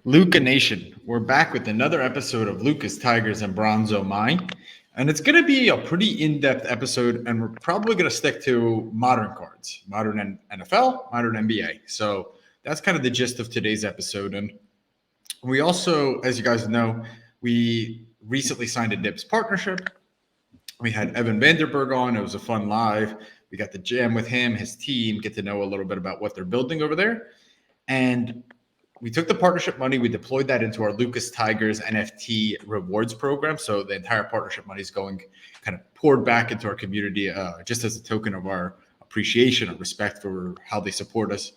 Luca Nation, we're back with another episode of Lucas Tigers and Bronzo Mine. And it's going to be a pretty in-depth episode, and we're probably going to stick to modern cards, modern NFL, modern NBA. So that's kind of the gist of today's episode. And we also, as you guys know, we recently signed a Dibbs partnership. We had Evan Vanderberg on. It was a fun live. We got to jam with him, his team, get to know a little bit about what they're building over there. And we took the partnership money, we deployed that into our Lucas Tigers NFT rewards program. So the entire partnership money is going kind of poured back into our community just as a token of our appreciation and respect for how they support us.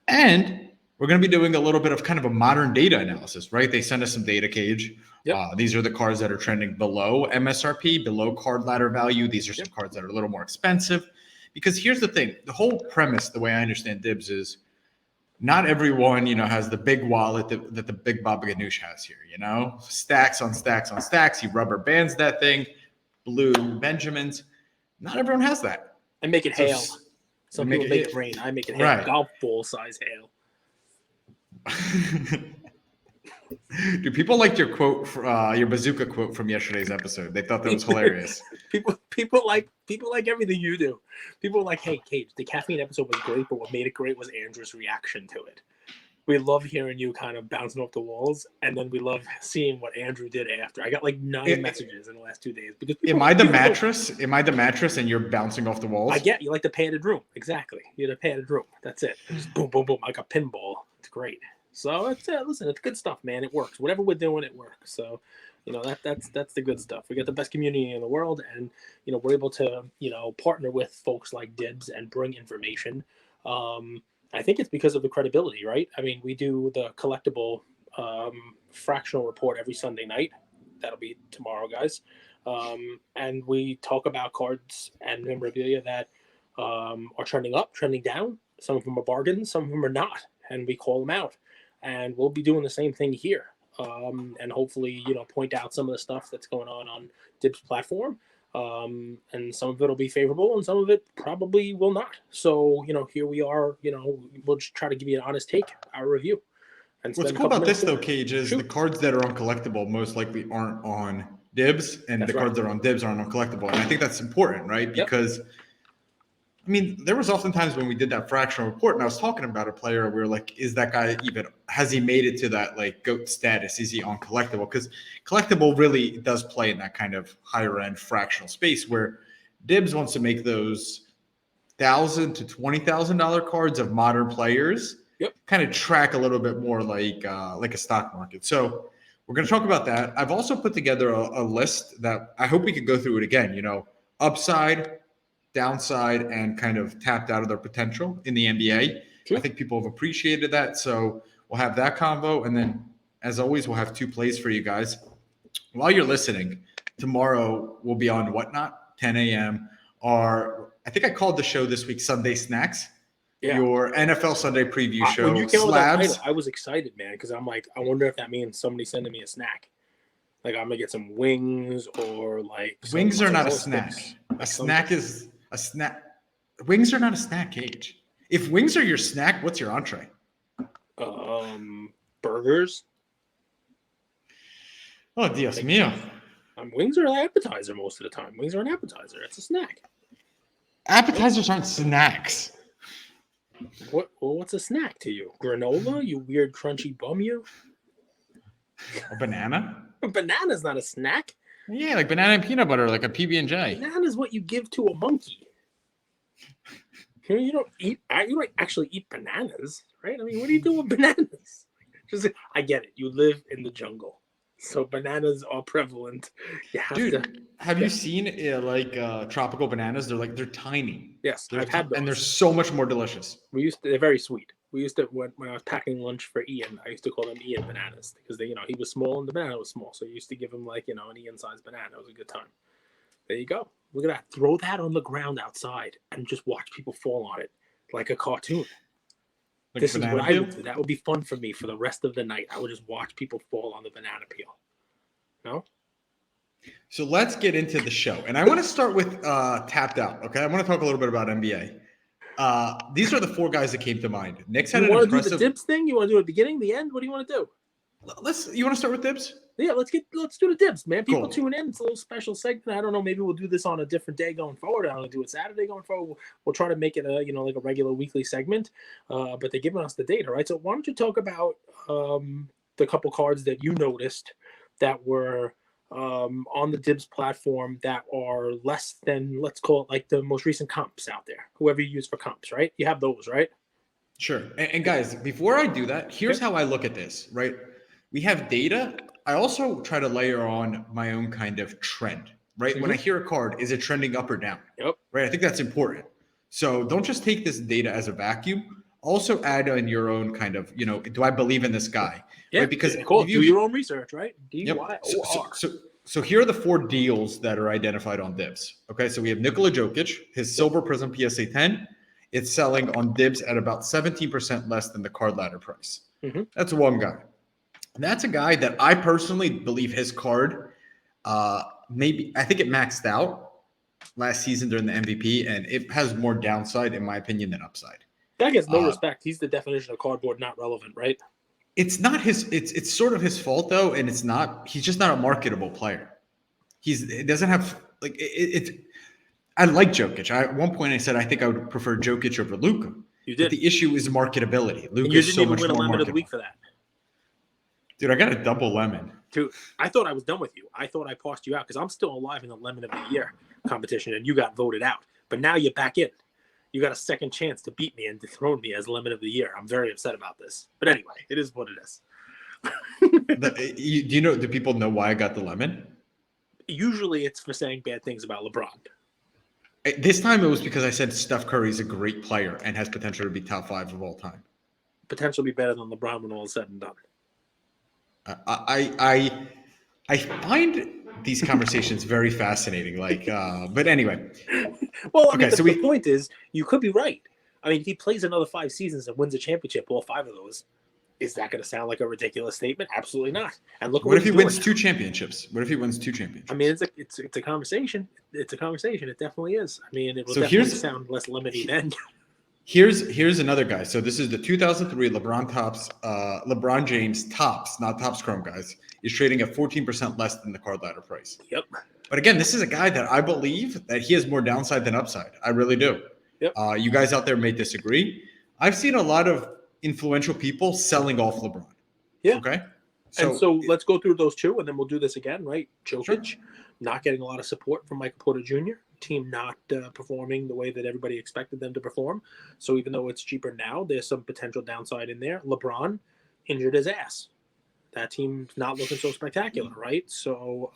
And we're going to be doing a little bit of kind of a modern data analysis, right? They send us some data cage. Yep. These are the cards that are trending below MSRP, below card ladder value. These are some cards that are a little more expensive. Because here's the thing, the whole premise, the way I understand Dibbs is, not everyone, has the big wallet that the big Baba Ganoush has here, stacks on stacks on stacks. He rubber bands that thing, blue Benjamins. Not everyone has that. I make it hail. Some people make it rain. I make it hail. Right. Golf ball size hail. Do people liked your quote, your bazooka quote from yesterday's episode? They thought that was hilarious. people like everything you do. People are like, hey, Cage, the caffeine episode was great, but what made it great was Andrew's reaction to it. We love hearing you kind of bouncing off the walls, and then we love seeing what Andrew did after. I got like 9 messages in the last 2 days. Because am I the mattress? Am I the mattress and you're bouncing off the walls? I get you like the padded room. Exactly. You're the padded room. That's it. Just boom, boom, boom, like a pinball. It's great. So listen, it's good stuff, man. It works. Whatever we're doing, it works. So, that's the good stuff. We got the best community in the world, and we're able to partner with folks like Dibbs and bring information. I think it's because of the credibility, right? I mean, we do the collectible fractional report every Sunday night. That'll be tomorrow, guys. And we talk about cards and memorabilia that are trending up, trending down. Some of them are bargains, some of them are not, and we call them out. And we'll be doing the same thing here, and hopefully, point out some of the stuff that's going on Dibbs platform. And some of it will be favorable, and some of it probably will not. So, here we are. We'll just try to give you an honest take, our review. And what's cool about this though, Cage, is the cards that are uncollectible most likely aren't on Dibbs, and the cards that are on Dibbs aren't uncollectible. And I think that's important, right? Because I mean, there was oftentimes when we did that fractional report and I was talking about a player, we were like, is that guy has he made it to that like GOAT status? Is he on collectible? Because collectible really does play in that kind of higher end fractional space where Dibbs wants to make those $1,000 to $20,000 cards of modern players kind of track a little bit more like a stock market. So we're going to talk about that. I've also put together a list that I hope we could go through it again, upside, downside, and kind of tapped out of their potential in the NBA. Sure. I think people have appreciated that. So we'll have that convo. And then, as always, we'll have 2 plays for you guys. While you're listening, tomorrow we'll be on Whatnot, 10 a.m. I think I called the show this week Sunday Snacks. Yeah. Your NFL Sunday preview show. When you came with that title, I was excited, man, because I'm like, I wonder if that means somebody's sending me a snack. Like, I'm going to get some wings or like... Wings are not a snack. A snack is... A snack. Wings are not a snack, Cage. If wings are your snack, what's your entree? Burgers. Oh, Dios mío. Wings are an appetizer most of the time. Wings are an appetizer. It's a snack. Appetizers aren't snacks. What's a snack to you? Granola? You weird crunchy bum you? A banana? A banana's not a snack. Yeah, like banana and peanut butter, like a PB&J. Banana is what you give to a monkey. You don't actually eat bananas, right? I mean, what do you do with bananas? I get it. You live in the jungle, so bananas are prevalent. Have you seen tropical bananas? They're tiny. Yes, I've had those. And they're so much more delicious. They're very sweet. We used to, when I was packing lunch for Ian, I used to call them Ian bananas because he was small and the banana was small. So you used to give him an Ian-sized banana. It was a good time. There you go. Look at that. Throw that on the ground outside and just watch people fall on it like a cartoon. This is what I would do. That would be fun for me for the rest of the night. I would just watch people fall on the banana peel. No? So let's get into the show. And I want to start with tapped out, okay? I want to talk a little bit about NBA. These are the 4 guys that came to mind. Nick's had You an want to do impressive. the Dibbs thing? You want to do it at the beginning, the end? What do you want to do? You want to start with Dibbs? Yeah, let's do the Dibbs, man. People Cool. tune in. It's a little special segment. I don't know. Maybe we'll do this on a different day going forward. I don't know. Do it Saturday going forward. We'll try to make it like a regular weekly segment. But they're giving us the data, right? So why don't you talk about the couple cards that you noticed that were on the Dibbs platform that are less than, let's call it, like the most recent comps out there. Whoever you use for comps, right? You have those, right? Sure. And guys, before I do that, here's how I look at this, right? We have data. I also try to layer on my own kind of trend, right? When I hear a card, is it trending up or down? Yep. Right. I think that's important. So don't just take this data as a vacuum. Also add in your own kind of, do I believe in this guy? Yeah. Right? Because do your own research, right? DYOR. So here are the 4 deals that are identified on Dibbs. Okay. So we have Nikola Jokic, his Silver Prism PSA 10. It's selling on Dibbs at about 17% less than the card ladder price. That's one guy. And that's a guy that I personally believe his card, I think it maxed out last season during the MVP, and it has more downside, in my opinion, than upside. That gets no respect. He's the definition of cardboard not relevant, right? It's not his. It's sort of his fault though, and it's not. He's just not a marketable player. It doesn't have like it. I like Jokic. At one point I said I think I would prefer Jokic over Luka. You did. But the issue is marketability. Luka is so so much win a more lemon of the marketable. week for that. Dude, I got a double lemon. Dude, I thought I was done with you. I thought I passed you out because I'm still alive in the lemon of the year competition, and you got voted out. But now you're back in. You got a second chance to beat me and dethrone me as lemon of the year. I'm very upset about this. But anyway, it is what it is. Do people know why I got the lemon? Usually it's for saying bad things about LeBron. This time it was because I said Steph Curry is a great player and has potential to be top 5 of all time. Potentially be better than LeBron when all is said and done. I find these conversations very fascinating. But anyway. Well, I mean, the point is, you could be right. I mean, if he plays another 5 seasons and wins a championship, all 5 of those, is that going to sound like a ridiculous statement? Absolutely not. And look, what if he wins 2 championships? What if he wins 2 championships? I mean, it's a conversation. It's a conversation. It definitely is. I mean, it will definitely sound less limiting then. Here's another guy. So this is the 2003 LeBron James tops, not Topps Chrome guys, is trading at 14% less than the card ladder price. Yep. But again, this is a guy that I believe that he has more downside than upside. I really do. Yep. You guys out there may disagree. I've seen a lot of influential people selling off LeBron. Yeah. Okay. So let's go through those 2, and then we'll do this again, right? Jokic, Sure. not getting a lot of support from Michael Porter Jr., team not performing the way that everybody expected them to perform. So even though it's cheaper now, there's some potential downside in there. LeBron injured his ass. That team's not looking so spectacular, right? So,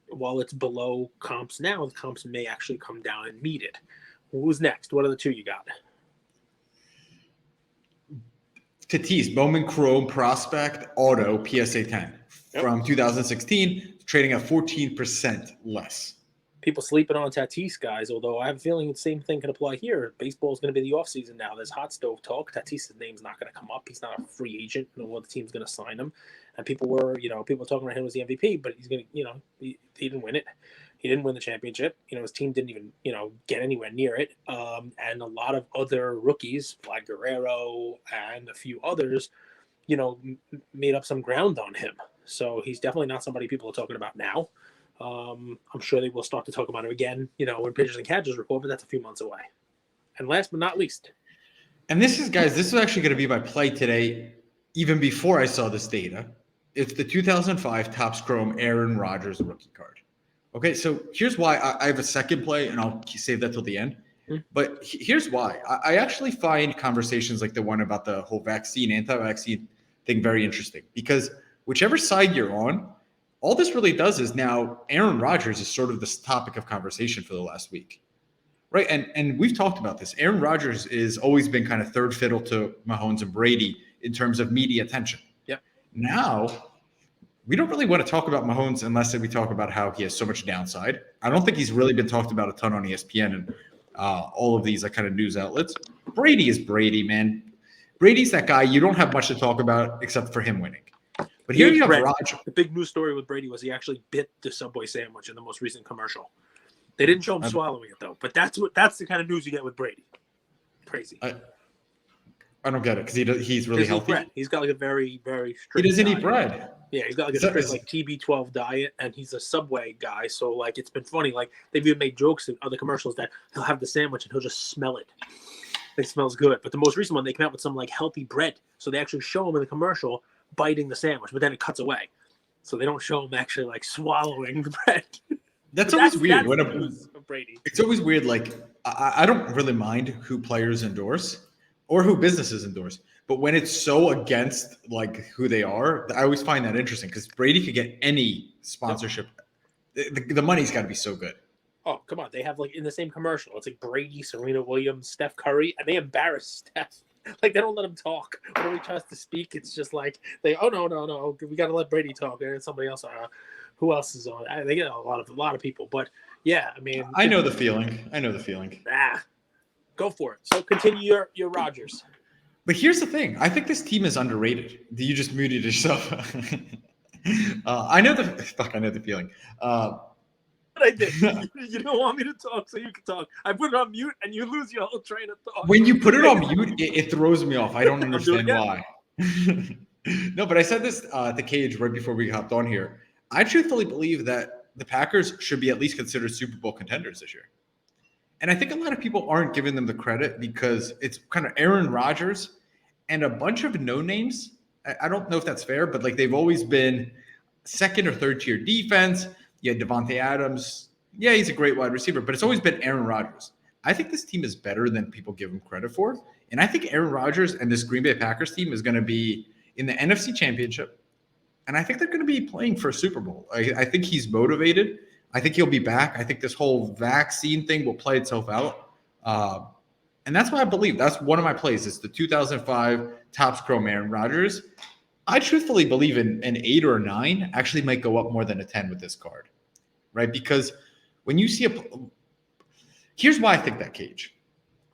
while it's below comps now, the comps may actually come down and meet it. Who's next? What are the 2 you got? Tatis, Bowman Chrome Prospect Auto PSA 10 from 2016, trading at 14% less. People sleeping on Tatis, guys, although I have a feeling the same thing can apply here. Baseball is going to be the offseason now. There's hot stove talk. Tatis' name's not going to come up. He's not a free agent. No other team's going to sign him. And people were talking about him as the MVP, but he's going to, he didn't win it. He didn't win the championship. His team didn't even, get anywhere near it. And a lot of other rookies, like Guerrero and a few others, made up some ground on him. So he's definitely not somebody people are talking about now. I'm sure they will start to talk about him again, when pitchers and catchers report, but that's a few months away. And last but not least. And this is actually going to be my play today, even before I saw this data. It's the 2005 Topps Chrome Aaron Rodgers rookie card. Okay, so here's why I have a second play, and I'll save that till the end. But here's why. I actually find conversations like the one about the whole vaccine, anti-vaccine thing very interesting, because whichever side you're on, all this really does is now Aaron Rodgers is sort of this topic of conversation for the last week, right? And we've talked about this. Aaron Rodgers is always been kind of third fiddle to Mahomes and Brady in terms of media attention. Yep. Now, we don't really want to talk about Mahomes unless we talk about how he has so much downside. I don't think he's really been talked about a ton on ESPN and all of these kind of news outlets. Brady is Brady, man. Brady's that guy you don't have much to talk about except for him winning. But here you have Rodgers. The big news story with Brady was he actually bit the Subway sandwich in the most recent commercial. They didn't show him swallowing it though, but that's the kind of news you get with Brady. Crazy. I don't get it because he's really healthy. Bread. He's got like a very, very He strict doesn't diet. eat bread. Yeah, he's got like a strict like TB12 diet, and he's a Subway guy. So like it's been funny. Like they've even made jokes in other commercials that he'll have the sandwich and he'll just smell it. It smells good. But the most recent one, they came out with some like healthy bread. So they actually show him in the commercial biting the sandwich, but then it cuts away. So they don't show him actually like swallowing the bread. That's always weird. Brady. It's always weird. Like I don't really mind who players endorse or who businesses endorse, but when it's so against like who they are, I always find that interesting because Brady could get any sponsorship. The money's got to be so good. Oh, come on. They have like in the same commercial, it's like Brady, Serena Williams, Steph Curry, and they embarrass Steph. Like they don't let him talk. Whenever he tries to speak, it's just like no. We got to let Brady talk. And somebody else. Who else is on? They get a lot of people. But yeah, I mean, I know the feeling. Go for it. So continue your Rodgers. But here's the thing. I think this team is underrated. You just muted yourself. I know the feeling. I did. You don't want me to talk, so you can talk. I put it on mute, and you lose your whole train of thought. When you put it on mute, it throws me off. I don't understand why. No, but I said this at the cage right before we hopped on here. I truthfully believe that the Packers should be at least considered Super Bowl contenders this year. And I think a lot of people aren't giving them the credit because it's kind of Aaron Rodgers and a bunch of no names. I don't know if that's fair, but like they've always been second or third tier defense. You had Devontae Adams. Yeah, he's a great wide receiver, but it's always been Aaron Rodgers. I think this team is better than people give him credit for. And I think Aaron Rodgers and this Green Bay Packers team is going to be in the NFC Championship. And I think they're going to be playing for a Super Bowl. I think he's motivated. I think he'll be back. I think this whole vaccine thing will play itself out. And that's why I believe that's one of my plays. It's the 2005 Topps Chrome Aaron Rodgers. I truthfully believe an 8 or a 9 actually might go up more than a 10 with this card, right? Because when you see here's why I think that, Cage.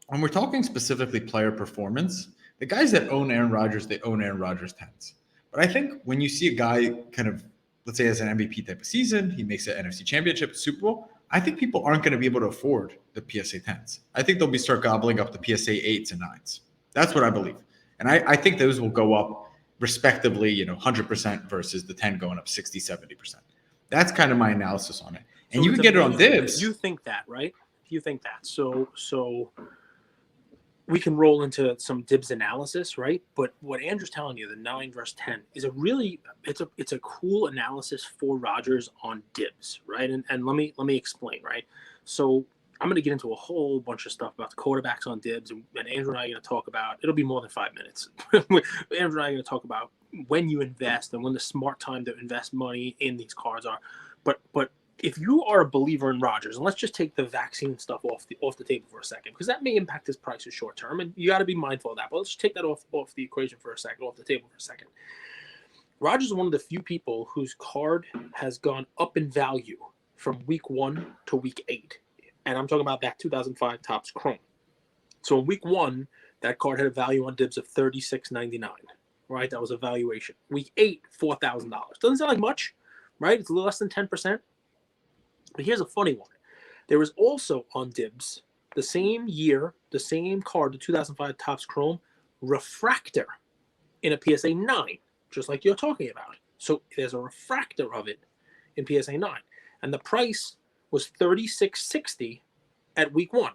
When we're talking specifically player performance, the guys that own Aaron Rodgers, they own Aaron Rodgers 10s. But I think when you see a guy kind of, let's say, has an MVP type of season, he makes an NFC Championship, Super Bowl, I think people aren't going to be able to afford the PSA 10s. I think they'll start gobbling up the PSA 8s and 9s. That's what I believe. And I think those will go up respectively, 100% versus the 10 going up 60, 70%. That's kind of my analysis on it. And so you can get it on Dibbs. You think that, right? You think that. So we can roll into some Dibbs analysis, right? But what Andrew's telling you, the 9 versus 10, is it's a cool analysis for Rodgers on Dibbs, right? And let me explain, right? So I'm going to get into a whole bunch of stuff about the quarterbacks on Dibbs, and Andrew and I are going to talk about, it'll be more than 5 minutes. Andrew and I are going to talk about when you invest and when the smart time to invest money in these cards are. But if you are a believer in Rodgers, and let's just take the vaccine stuff off the table for a second, because that may impact his prices short term, and you got to be mindful of that. But let's just take that off the equation for a second, off the table for a second. Rodgers is one of the few people whose card has gone up in value from week 1 to week 8. And I'm talking about that 2005 Topps Chrome. So in week 1, that card had a value on Dibbs of $36.99, right? That was a valuation. Week 8, $4,000. Doesn't sound like much, right? It's a little less than 10%. But here's a funny one. There was also on Dibbs, the same year, the same card, the 2005 Topps Chrome, refractor in a PSA 9, just like you're talking about. So there's a refractor of it in PSA 9. And the price was $36.60 at week 1,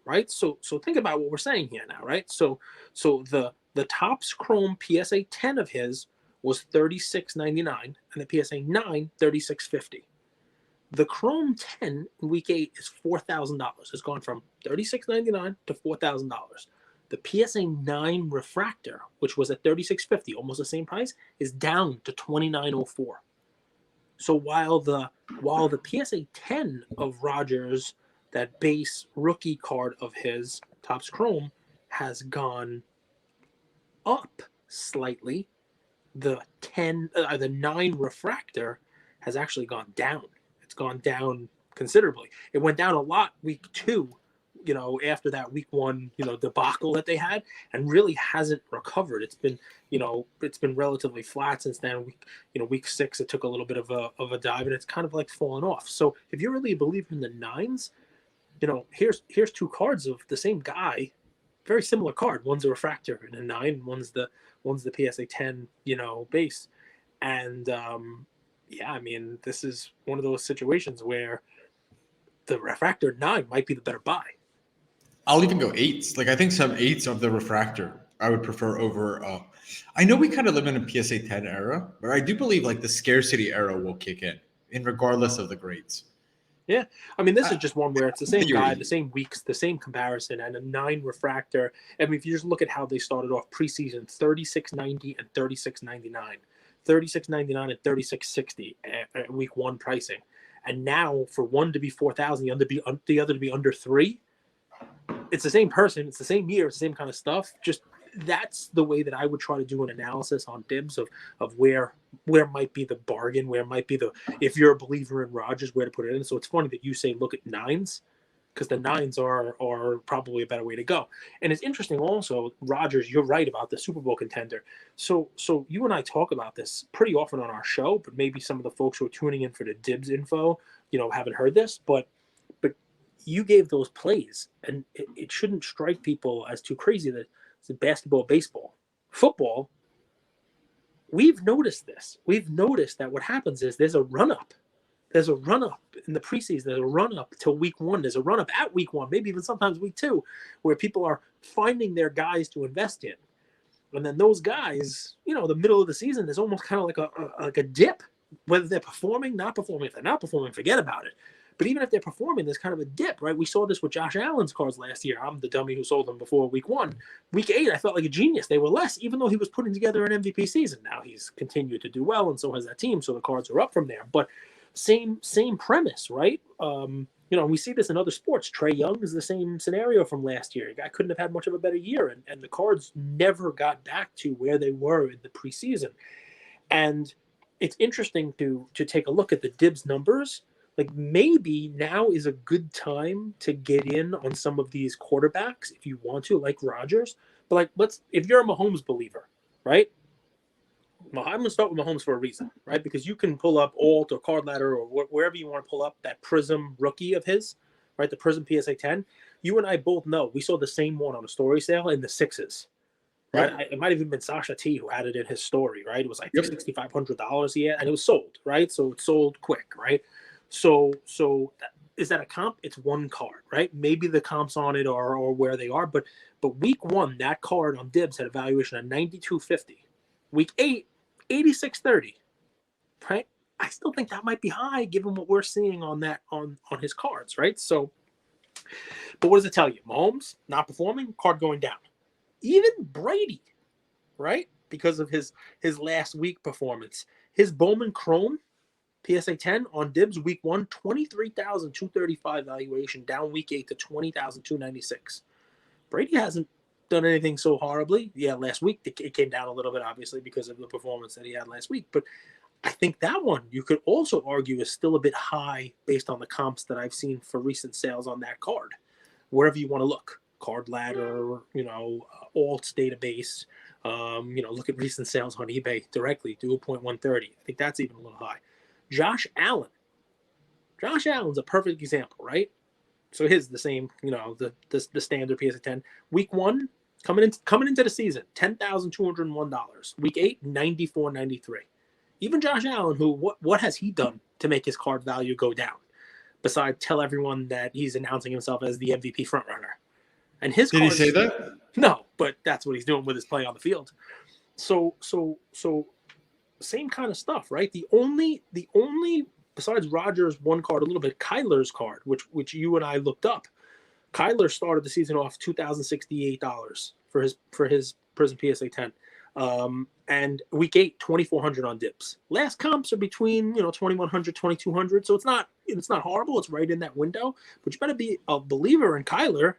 right? So think about what we're saying here now, right? So the Topps Chrome PSA 10 of his was $36.99, and the PSA 9 $36.50. The Chrome 10 in week 8 is $4,000. It's gone from $36.99 to $4,000. The PSA 9 refractor, which was at $36.50, almost the same price, is down to $29.04. So while the PSA 10 of Rodgers, that base rookie card of his, Topps Chrome, has gone up slightly, the 9 refractor has actually gone down. It's gone down considerably. It went down a lot week 2, after that week 1, debacle that they had, and really hasn't recovered. It's been relatively flat since then. Week 6, it took a little bit of a dive, and it's kind of like fallen off. So if you're really a believer in the 9s, here's 2 cards of the same guy very similar card. One's a refractor and a 9. One's the PSA 10, base. And yeah, I mean, this is one of those situations where the refractor 9 might be the better buy. I'll even go 8s. Like I think some 8s of the refractor I would prefer over. I know we kind of live in a PSA 10 era, but I do believe like the scarcity era will kick in regardless of the grades. Yeah, I mean, this is just one where it's the same theory. guy, the same weeks, the same comparison, and a 9 refractor. I mean, if you just look at how they started off preseason, 36.90 and 36.99, 36.99 and 36.60 at week 1 pricing, and now for one to be 4,000, the other to be under 3. It's the same person, it's the same year, it's the same kind of stuff. Just that's the way that I would try to do an analysis on Dibbs of where might be the bargain, where might be if you're a believer in Rodgers, where to put it in. So it's funny that you say look at 9s, because the 9s are probably a better way to go. And it's interesting also, Rodgers, you're right about the Super Bowl contender. So you and I talk about this pretty often on our show, but maybe some of the folks who are tuning in for the Dibbs info, haven't heard this, but you gave those plays, and it shouldn't strike people as too crazy that it's basketball, baseball, football. We've noticed this. We've noticed that what happens is there's a run-up. There's a run-up in the preseason. There's a run-up till week 1. There's a run-up at week 1, maybe even sometimes week 2, where people are finding their guys to invest in. And then those guys, the middle of the season, there's almost kind of like a dip, whether they're performing, not performing. If they're not performing, forget about it. But even if they're performing, there's kind of a dip, right? We saw this with Josh Allen's cards last year. I'm the dummy who sold them before week 1. Week 8, I felt like a genius. They were less, even though he was putting together an MVP season. Now he's continued to do well, and so has that team, so the cards are up from there. But same premise, right? We see this in other sports. Trae Young is the same scenario from last year. The guy couldn't have had much of a better year, and the cards never got back to where they were in the preseason. And it's interesting to take a look at the Dibbs numbers. Like maybe now is a good time to get in on some of these quarterbacks if you want to, like Rodgers. But if you're a Mahomes believer, right? Well, I'm going to start with Mahomes for a reason, right? Because you can pull up Alt or Card Ladder or wherever you want to pull up that Prism rookie of his, right? The Prism PSA 10. You and I both know we saw the same one on a story sale in the 6s. Right, yep. It might have even been Sasha T who had it in his story, right? It was like $6,500 he had, and it was sold, right? So it sold quick, right? So is that a comp? It's one card, right? Maybe the comps on it or where they are, but week 1, that card on Dibbs had a valuation of $92.50. Week 8, $86.30, right? I still think that might be high given what we're seeing on that on his cards, right? So, but what does it tell you? Mahomes not performing, card going down. Even Brady, right? Because of his last week performance. His Bowman Chrome PSA 10 on Dibbs week 1, $23,235 valuation, down week 8 to $20,296. Brady hasn't done anything so horribly. Yeah, last week it came down a little bit, obviously, because of the performance that he had last week. But I think that one you could also argue is still a bit high based on the comps that I've seen for recent sales on that card. Wherever you want to look. Card Ladder, Alts database, look at recent sales on eBay directly, do 0.130. I think that's even a little high. Josh Allen. Josh Allen's a perfect example, right? So his the same, the standard PSA 10. Week 1, coming into the season, $10,201. Week 8, $94.93. Even Josh Allen, who what has he done to make his card value go down? Besides tell everyone that he's announcing himself as the MVP frontrunner. And his Did he say that? No, but that's what he's doing with his play on the field. So same kind of stuff, right? The only besides Rodgers' one card a little bit, Kyler's card, which you and I looked up. Kyler started the season off $2,068 for his Prism PSA 10. And week 8, $2,400 on Dibbs. Last comps are between $2,100, $2,200. So it's not horrible. It's right in that window. But you better be a believer in Kyler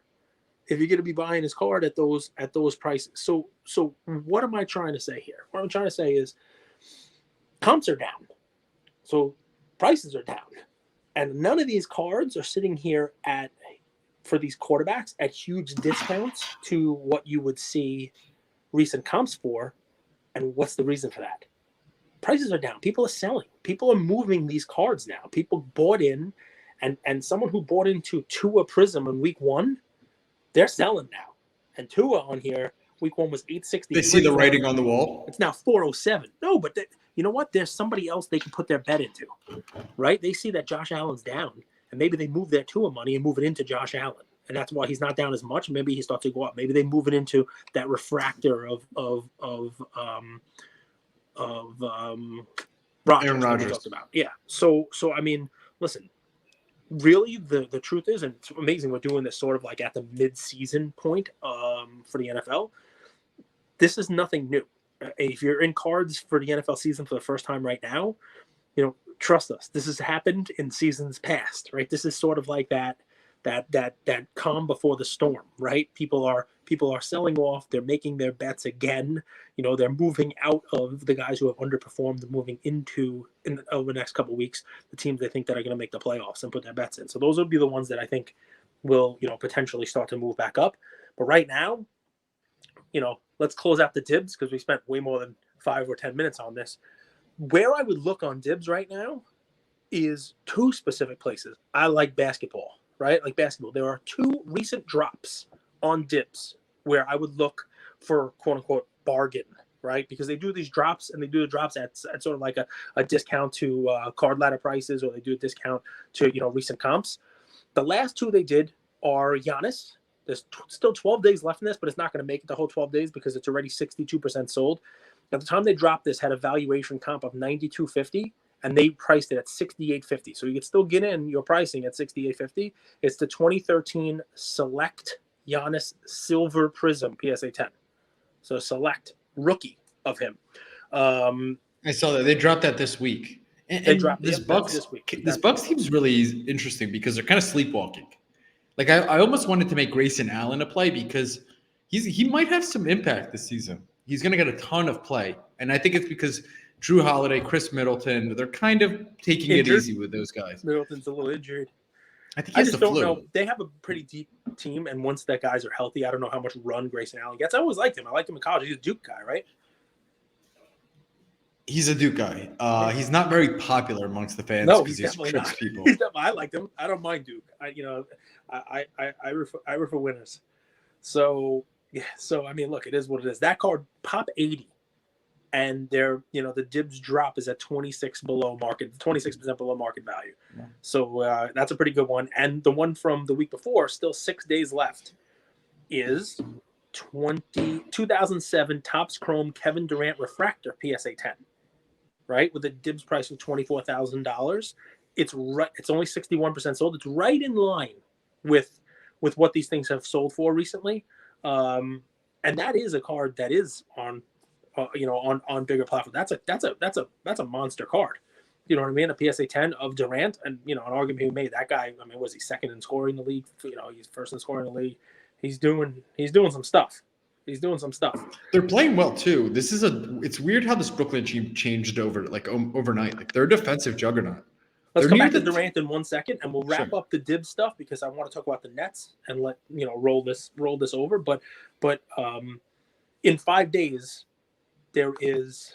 if you're going to be buying his card at those prices. So what am I trying to say here? What I'm trying to say is comps are down. So prices are down. And none of these cards are sitting here for these quarterbacks at huge discounts to what you would see recent comps for. And what's the reason for that? Prices are down. People are selling. People are moving these cards now. People bought in, and someone who bought into Tua Prism in week 1, they're selling now. And Tua on here, week 1 was 863. They see the writing on the wall. It's now 407. No, but you know what? There's somebody else they can put their bet into, right? They see that Josh Allen's down, and maybe they move their Tua money and move it into Josh Allen. And that's why he's not down as much. Maybe he starts to go up. Maybe they move it into that refractor of Rodgers. Aaron Rodgers. Talked about. Yeah. So I mean, listen, really the truth is, and it's amazing we're doing this sort of like at the mid-season point for the NFL. This is nothing new. If you're in cards for the NFL season for the first time right now, trust us, this has happened in seasons past, right? This is sort of like that calm before the storm, right? People are selling off. They're making their bets again. They're moving out of the guys who have underperformed and moving into over the next couple of weeks the teams they think that are going to make the playoffs and put their bets in. So those would be the ones that I think will potentially start to move back up. But right now, let's close out the Dibbs because we spent way more than 5 or 10 minutes on this. Where I would look on Dibbs right now is 2 specific places. I like basketball. Right? Like basketball. There are 2 recent drops on Dibbs where I would look for quote unquote bargain, right? Because they do these drops and they do the drops at sort of like a discount to card ladder prices, or they do a discount to, recent comps. The last 2 they did are Giannis. There's still 12 days left in this, but it's not going to make it the whole 12 days because it's already 62% sold. At the time they dropped this, had a valuation comp of $92.50. And they priced it at $68.50. So you could still get in your pricing at $68.50. It's the 2013 Select Giannis Silver Prism PSA 10. So Select rookie of him. I saw that they dropped that this week. And they dropped this Bucks this week. This Bucks team's really interesting because they're kind of sleepwalking. Like I almost wanted to make Grayson Allen a play because he might have some impact this season. He's going to get a ton of play, and I think it's because Drew Holiday, Chris Middleton, they're kind of taking it easy with those guys. Middleton's a little injured. I think I just don't know. They have a pretty deep team, and once that guys are healthy, I don't know how much run Grayson Allen gets. I always liked him. I liked him in college. He's a Duke guy, right? He's a Duke guy. He's not very popular amongst the fans because he trips people. I liked him. I don't mind Duke. I root for winners. So yeah. So I mean, look, it is what it is. That card pop 80. And the Dibbs drop is at 26% below market value. Yeah. So that's a pretty good one. And the one from the week before, still 6 days left, is 2007 Topps Chrome Kevin Durant Refractor PSA 10, right? With a Dibbs price of $24,000. It's only 61% sold. It's right in line with what these things have sold for recently. And that is a card that is on bigger platforms. That's a monster card. You know what I mean? A PSA 10 of Durant, and an argument he made. That guy, I mean, was he second in scoring in the league? He's first in scoring in the league. He's doing some stuff. They're playing well too. It's weird how this Brooklyn team changed overnight. Like they're a defensive juggernaut. Let's come back to Durant in 1 second, and we'll wrap up the Dibbs stuff because I want to talk about the Nets and let roll this over. But in 5 days. There's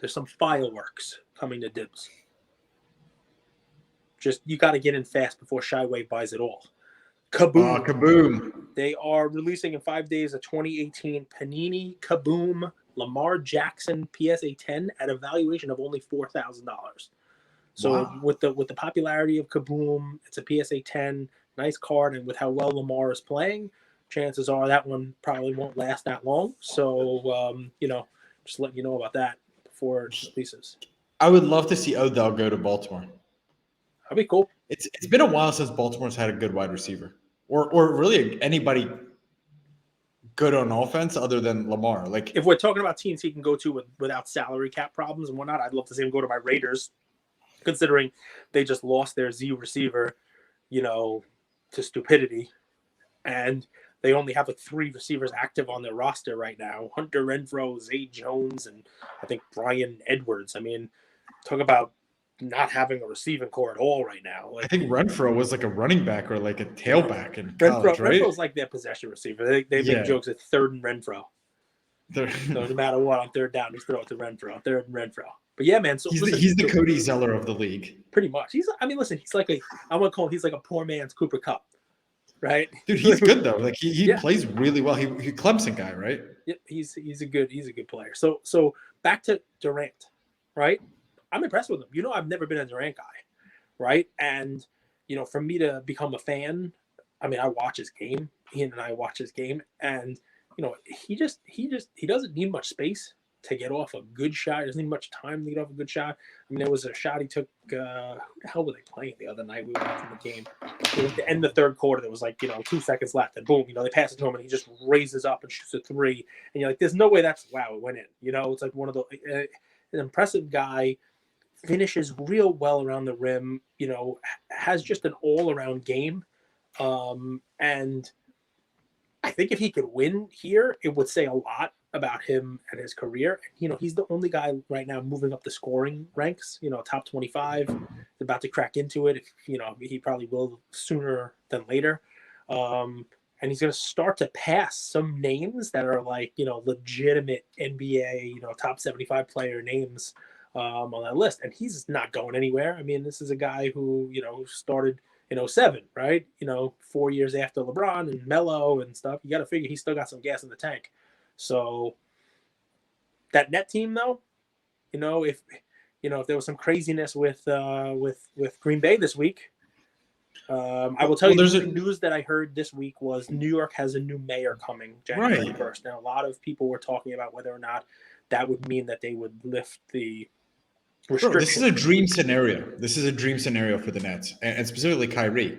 some fireworks coming to Dibbs. Just you got to get in fast before Shyway buys it all. Kaboom! Kaboom! They are releasing in 5 days a 2018 Panini Kaboom Lamar Jackson PSA 10 at a valuation of only $4,000. So wow. with the popularity of Kaboom, it's a PSA 10, nice card, and with how well Lamar is playing, chances are that one probably won't last that long. So just letting you know about that before it releases. I would love to see Odell go to Baltimore. That'd be cool. It's been a while since Baltimore's had a good wide receiver, or really anybody good on offense other than Lamar. Like if we're talking about teams he can go to without salary cap problems and whatnot, I'd love to see him go to my Raiders, considering they just lost their Z receiver, to stupidity, and they only have 3 receivers active on their roster right now. Hunter Renfrow, Zay Jones, and I think Brian Edwards. I mean, talk about not having a receiving core at all right now. I think Renfrow was like a running back or like a tailback in college, right? Renfrow's like their possession receiver. They make jokes at third and Renfrow. So no matter what, on third down, just throw it to Renfrow. Third and Renfrow. But yeah, man. So he's the Cody Zeller of the league. Pretty much. He's like I'm gonna call him. He's like a poor man's Cooper Kupp. right? Dude, he's good though. Like he Yeah. plays really well. He Clemson guy, right? Yeah, he's a good player. So back to Durant, right? I'm impressed with him. I've never been a Durant guy, right? And for me to become a fan, I mean, I watch his game. Ian and I watch his game, and he doesn't need much space to get off a good shot. He doesn't need much time to get off a good shot. I mean, there was a shot he took. Who the hell were they playing the other night? We were watching the game. It was the end of the third quarter. There was 2 seconds left, and boom, they pass it to him, and he just raises up and shoots a three. And you're like, "There's no way that's it went in." It's like one of the an impressive guy, finishes real well around the rim. Has just an all around game, and I think if he could win here, it would say a lot about him and his career. He's the only guy right now moving up the scoring ranks, top 25, about to crack into it. He probably will sooner than later. And he's going to start to pass some names that are legitimate NBA, top 75 player names on that list. And he's not going anywhere. I mean, this is a guy who, started in 2007, right? 4 years after LeBron and Melo and stuff. You got to figure he's still got some gas in the tank. So that net team, though, if there was some craziness with Green Bay this week, I will tell you the news that I heard this week was New York has a new mayor coming January 1st. Now, a lot of people were talking about whether or not that would mean that they would lift the restrictions. Bro, this is a dream scenario. This is a dream scenario for the Nets, and specifically Kyrie.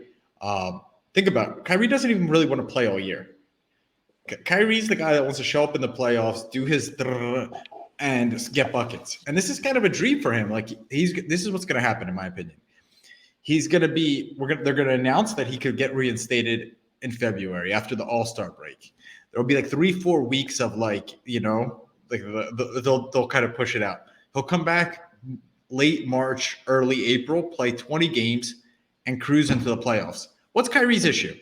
Think about it. Kyrie doesn't even really want to play all year. Kyrie's the guy that wants to show up in the playoffs, do his and get buckets. And this is kind of a dream for him. This is what's going to happen, in my opinion. He's going to be. They're going to announce that he could get reinstated in February after the All-Star break. There'll be 3-4 weeks of they'll kind of push it out. He'll come back late March, early April, play 20 games, and cruise into the playoffs. What's Kyrie's issue?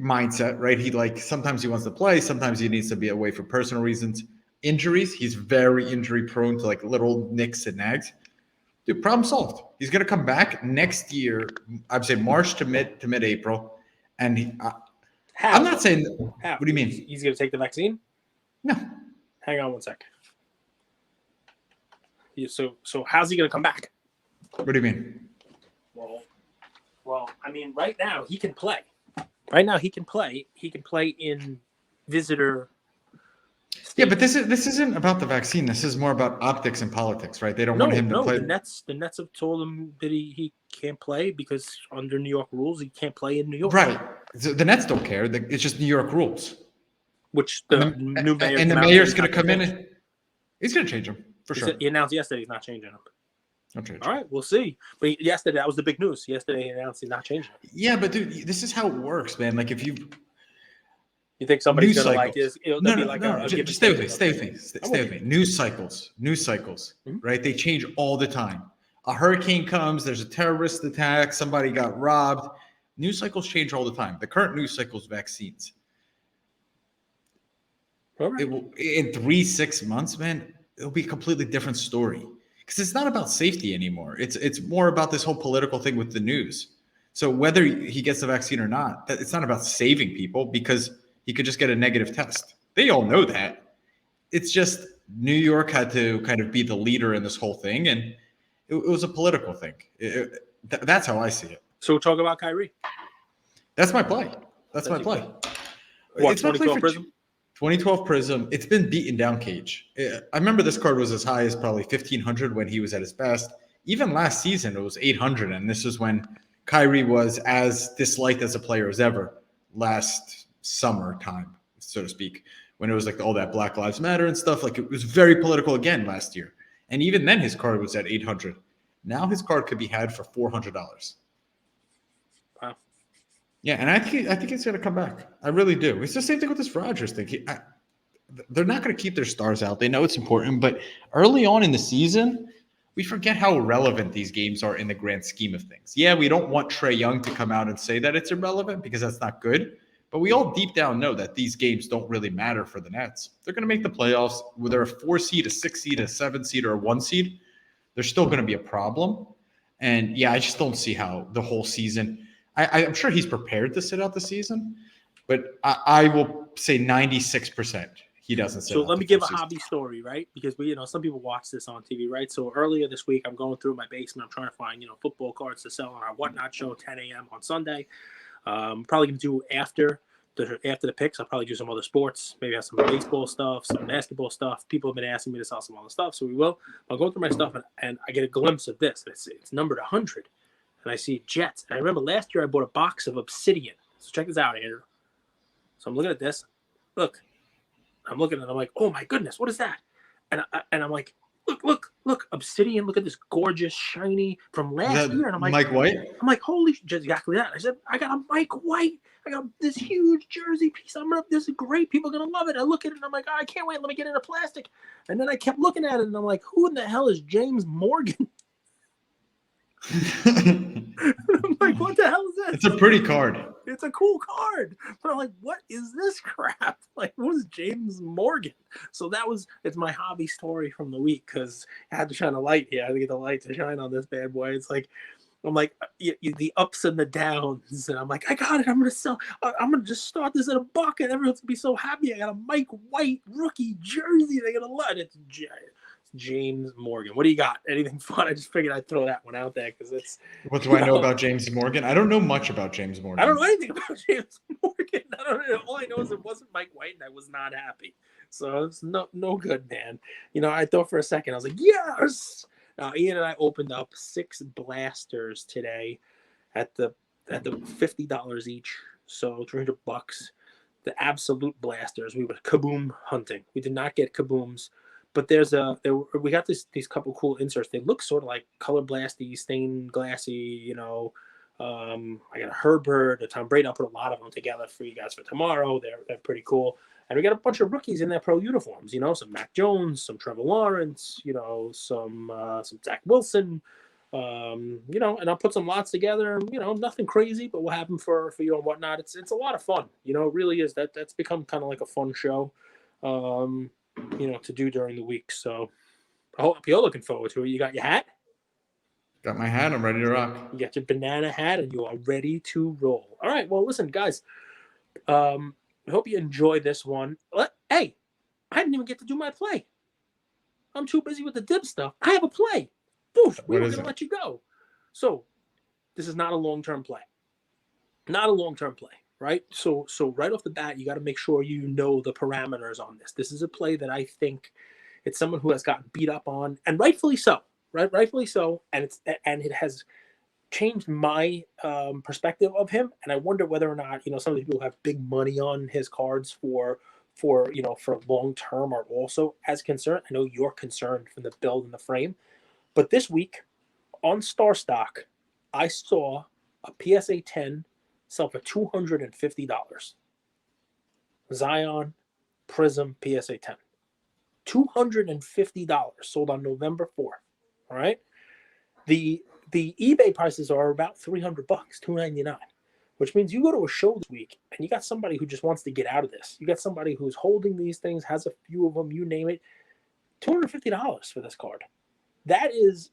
Mindset, right? Sometimes he wants to play, sometimes he needs to be away for personal reasons. Injuries, he's very injury prone to little nicks and nags. Dude, problem solved. He's gonna come back next year. I'd say March to mid-April, and I'm not saying. How? What do you mean? He's gonna take the vaccine? No. Hang on one sec. So how's he gonna come back? What do you mean? Well, I mean, right now he can play. Right now he can play. He can play in visitor. Yeah, but this isn't about the vaccine. This is more about optics and politics, right? They don't want him to play. The Nets have told him that he can't play because under New York rules he can't play in New York. Right. The Nets don't care. It's just New York rules. Which the new mayor and the mayor's going to come in and he's going to change them for sure. He announced yesterday he's not changing them. Okay. All right, we'll see. But yesterday, that was the big news. Yesterday, he announced he's not changing it. Yeah, but dude, this is how it works, man. If you think somebody's going to like this, just stay with me. Stay with me. News cycles, right? They change all the time. A hurricane comes, there's a terrorist attack, somebody got robbed. News cycles change all the time. The current news cycle is vaccines. Right. It will, in 3-6 months, man, it'll be a completely different story. Because it's not about safety anymore. It's more about this whole political thing with the news. So whether he gets the vaccine or not, it's not about saving people because he could just get a negative test. They all know that. It's just New York had to kind of be the leader in this whole thing, and it was a political thing. That's how I see it. So we'll talk about Kyrie. That's my play. That's my play. What, 2012 Prism? 2012 Prism. It's been beaten down, Cage. I remember this card was as high as probably 1,500 when he was at his best. Even last season, it was 800, and this is when Kyrie was as disliked as a player as ever last summertime, so to speak, when it was all that Black Lives Matter and stuff. It was very political again last year. And even then, his card was at 800. Now his card could be had for $400. Wow. Yeah, and I think he's going to come back. I really do. It's the same thing with this Rodgers thing. They're not going to keep their stars out. They know it's important, but early on in the season, we forget how irrelevant these games are in the grand scheme of things. Yeah, we don't want Trae Young to come out and say that it's irrelevant because that's not good, but we all deep down know that these games don't really matter for the Nets. They're going to make the playoffs. Whether a 4 seed, a 6 seed, a 7 seed, or a 1 seed, there's still going to be a problem. And yeah, I just don't see how the whole season. I'm sure he's prepared to sit out the season, but I will say 96% he doesn't sit So out let the me give a full season. hobby story, right? Because some people watch this on TV, right? So earlier this week, I'm going through my basement. I'm trying to find, football cards to sell on our Whatnot show, 10 a.m. on Sunday. Probably gonna do after the picks. I'll probably do some other sports. Maybe have some baseball stuff, some basketball stuff. People have been asking me to sell some other stuff, so we will. I'll go through my stuff and I get a glimpse of this. It's numbered 100, and I see Jets. And I remember last year I bought a box of Obsidian. So check this out, Andrew. So I'm looking at this. Look. I'm looking at it, I'm like, oh my goodness, what is that? And I'm like, look, Obsidian, look at this gorgeous, shiny from last year. And I'm like, Mike White? I'm like, holy, just exactly that. I said, I got a Mike White. I got this huge jersey piece. This is great. People are going to love it. I look at it and I'm like, oh, I can't wait. Let me get it in plastic. And then I kept looking at it and I'm like, who in the hell is James Morgan? I'm like, what the hell is this? It's a pretty card. It's a cool card. But I'm like, what is this crap? Like, who's James Morgan? So it's my hobby story from the week because I had to shine a light here. I had to get the light to shine on this bad boy. It's like, I'm like, the ups and the downs. And I'm like, I got it. I'm going to sell. I'm going to just start this at $1 and everyone's going to be so happy. I got a Mike White rookie jersey. They're going to love it. It's James Morgan. What do you got? Anything fun? I just figured I'd throw that one out there because it's. What do I know about James Morgan? I don't know much about James Morgan. I don't know anything about James Morgan. I don't know. All I know is it wasn't Mike White, and I was not happy. So it's no good, man. I thought for a second I was like, yes. Ian and I opened up 6 blasters today, at the $50 each, so $300. The absolute blasters. We were kaboom hunting. We did not get kabooms. But we got these couple cool inserts. They look sort of like color blasty, stained glassy, I got a Herbert, a Tom Brady. I'll put a lot of them together for you guys for tomorrow. They're pretty cool. And we got a bunch of rookies in their pro uniforms, some Mac Jones, some Trevor Lawrence, some Zach Wilson, and I'll put some lots together, nothing crazy, but we'll have them for you and whatnot. It's a lot of fun. It really is. That's become kind of like a fun show. To do during the week. So I hope you're looking forward to it. You got your hat? Got my hat. I'm ready to rock. You got your banana hat and you are ready to roll. All right. Well, listen, guys. I hope you enjoy this one. Hey, I didn't even get to do my play. I'm too busy with the Dibbs stuff. I have a play. Boof. We were going to let you go. So this is not a long-term play. Not a long-term play. Right? So right off the bat, you got to make sure you know the parameters on this. This is a play that I think it's someone who has gotten beat up on, and rightfully so, right? Rightfully so, and it has changed my perspective of him. And I wonder whether or not some of the people who have big money on his cards for long term are also as concerned. I know you're concerned from the build and the frame, but this week on Star Stock, I saw a PSA 10. Sell for $250. Zion Prism PSA 10. $250 sold on November 4th. All right. The eBay prices are about $300, $299, which means you go to a show this week and you got somebody who just wants to get out of this. You got somebody who's holding these things, has a few of them, you name it. $250 for this card. That is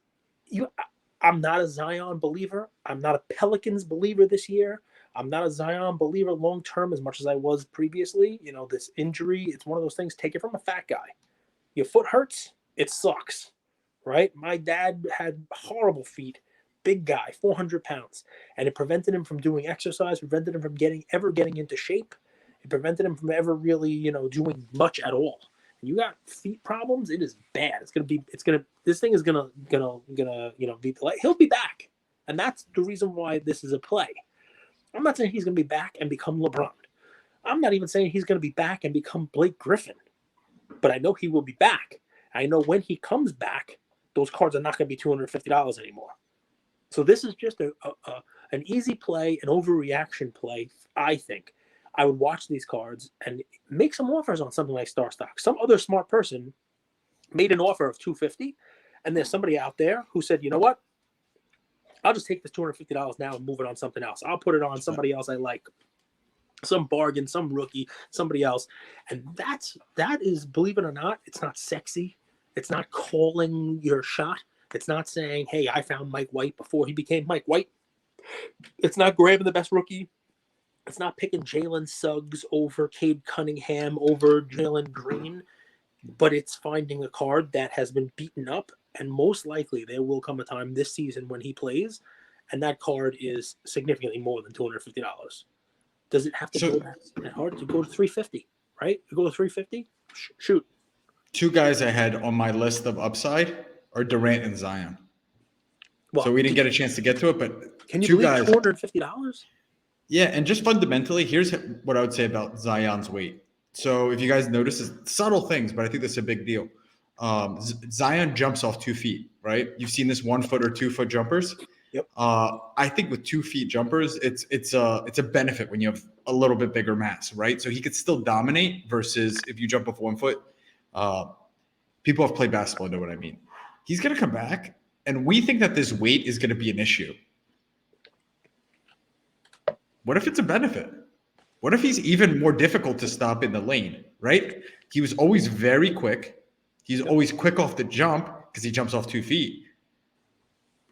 I'm not a Zion believer. I'm not a Pelicans believer this year. I'm not a Zion believer long-term as much as I was previously. This injury, it's one of those things, take it from a fat guy. Your foot hurts, it sucks, right? My dad had horrible feet, big guy, 400 pounds, and it prevented him from doing exercise, prevented him from getting into shape. It prevented him from ever really, doing much at all. And you got feet problems, it is bad. This thing is gonna be delayed. He'll be back. And that's the reason why this is a play. I'm not saying he's going to be back and become LeBron. I'm not even saying he's going to be back and become Blake Griffin. But I know he will be back. I know when he comes back, those cards are not going to be $250 anymore. So this is just an easy play, an overreaction play, I think. I would watch these cards and make some offers on something like Star Stock. Some other smart person made an offer of $250, and there's somebody out there who said, you know what? I'll just take this $250 now and move it on something else. I'll put it on somebody else I like. Some bargain, some rookie, somebody else. And that is, believe it or not, it's not sexy. It's not calling your shot. It's not saying, hey, I found Mike White before he became Mike White. It's not grabbing the best rookie. It's not picking Jalen Suggs over Cade Cunningham over Jalen Green, but it's finding a card that has been beaten up, and most likely there will come a time this season when he plays, and that card is significantly more than $250. Does it have to go that hard to go to 350? Right? You go to 350? Shoot. Two guys I had on my list of upside are Durant and Zion. Well, so we didn't get a chance to get to it, but can you two believe guys. $250? Yeah, and just fundamentally, here's what I would say about Zion's weight. So if you guys notice, it's subtle things, but I think that's a big deal. Zion jumps off 2 feet, right? You've seen this 1 foot or 2 foot jumpers. Yep. I think with 2 feet jumpers, it's a benefit when you have a little bit bigger mass, right? So he could still dominate versus if you jump off 1 foot. People have played basketball know what I mean. He's going to come back, and we think that this weight is going to be an issue. What if it's a benefit? What if he's even more difficult to stop in the lane, right? He was always very quick. He's always quick off the jump because he jumps off 2 feet.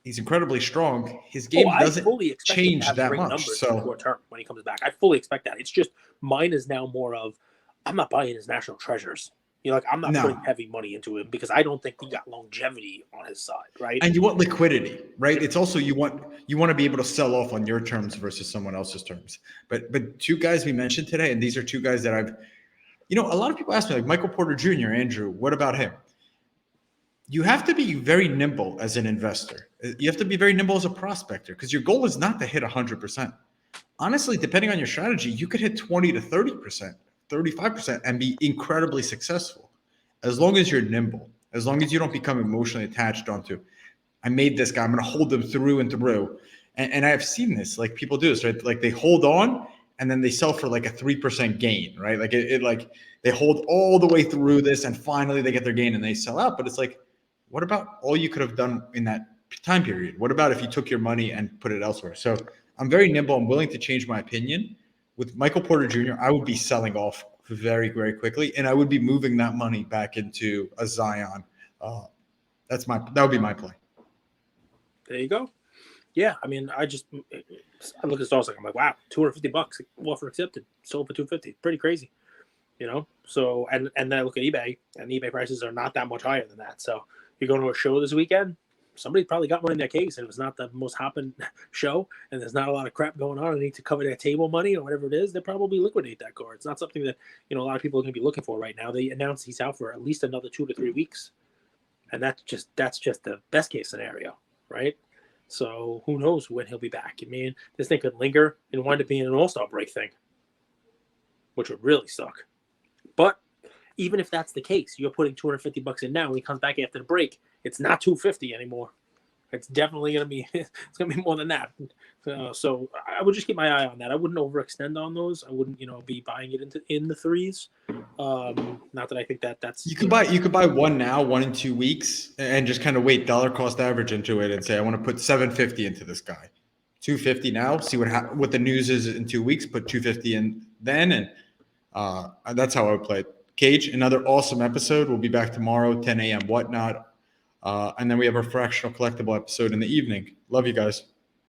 He's incredibly strong. His game doesn't change that much. So short term when he comes back, I fully expect that. It's just mine is now more of I'm not buying his national treasures. I'm not putting heavy money into him because I don't think he got longevity on his side, right? And you want liquidity, right? It's also you want to be able to sell off on your terms versus someone else's terms. But two guys we mentioned today, and these are two guys that I've, a lot of people ask me, like Michael Porter Jr., Andrew, what about him? You have to be very nimble as an investor. You have to be very nimble as a prospector because your goal is not to hit 100%. Honestly, depending on your strategy, you could hit 20 to 30%. 35% and be incredibly successful as long as you're nimble, as long as you don't become emotionally attached onto, I made this guy, I'm going to hold them through and through. And I've seen this, like people do this, right? Like they hold on and then they sell for like a 3% gain, right? Like like they hold all the way through this and finally they get their gain and they sell out. But it's like, what about all you could have done in that time period? What about if you took your money and put it elsewhere? So I'm very nimble. I'm willing to change my opinion. With Michael Porter Jr., I would be selling off very, very quickly, and I would be moving that money back into a Zion. That would be my play. There you go. Yeah, I mean, I look at stocks like I'm like, wow, $250, offer accepted, sold for $250, pretty crazy, So and then I look at eBay, and eBay prices are not that much higher than that. So you're going to a show this weekend. Somebody probably got one in their case, and it was not the most hopping show, and there's not a lot of crap going on. They need to cover their table money or whatever it is. They'll probably liquidate that card. It's not something that a lot of people are going to be looking for right now. They announced he's out for at least another 2 to 3 weeks, and that's just the best case scenario, right? So who knows when he'll be back? I mean, this thing could linger and wind up being an all-star break thing, which would really suck. But even if that's the case, you're putting $250 in now. When he comes back after the break, it's not $250 anymore. It's definitely going to be more than that. So I would just keep my eye on that. I wouldn't overextend on those. I wouldn't, be buying it in the threes. Not that I think that's you could buy one now, 1 in 2 weeks, and just kind of wait dollar cost average into it and say I want to put $750 into this guy. $250 now. See what the news is in 2 weeks. Put $250 in then, and that's how I would play it. Cage, another awesome episode. We'll be back tomorrow, 10 a.m. whatnot. And then we have our fractional collectible episode in the evening. Love you guys.